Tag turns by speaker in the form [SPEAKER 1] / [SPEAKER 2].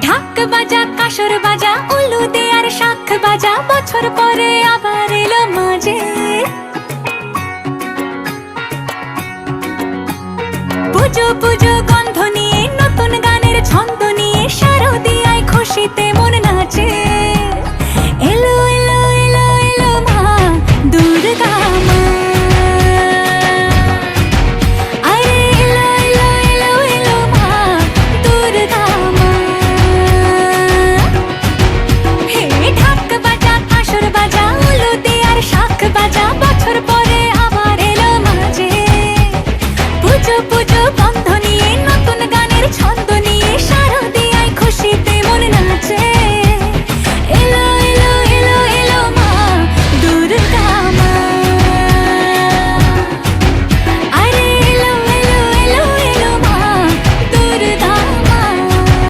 [SPEAKER 1] ঢাক বাজা কাসর বাজা উলু দে আর শাখ বাজা, বছর পরে আবার এলো মাঝে। পুজো পুজো গন্ধ নিয়ে নতুন গানের ছন্দ নিয়ে শারদিয়ায় খুশিতে মন নাচে। এলো এলো এলো এলো মা দুর্গা মা, আরে এলো এলো এলো এলো মা দুর্গা মা। হে ঢাক বাজা কাসর বাজা উলু দে আর শাখ বাজা,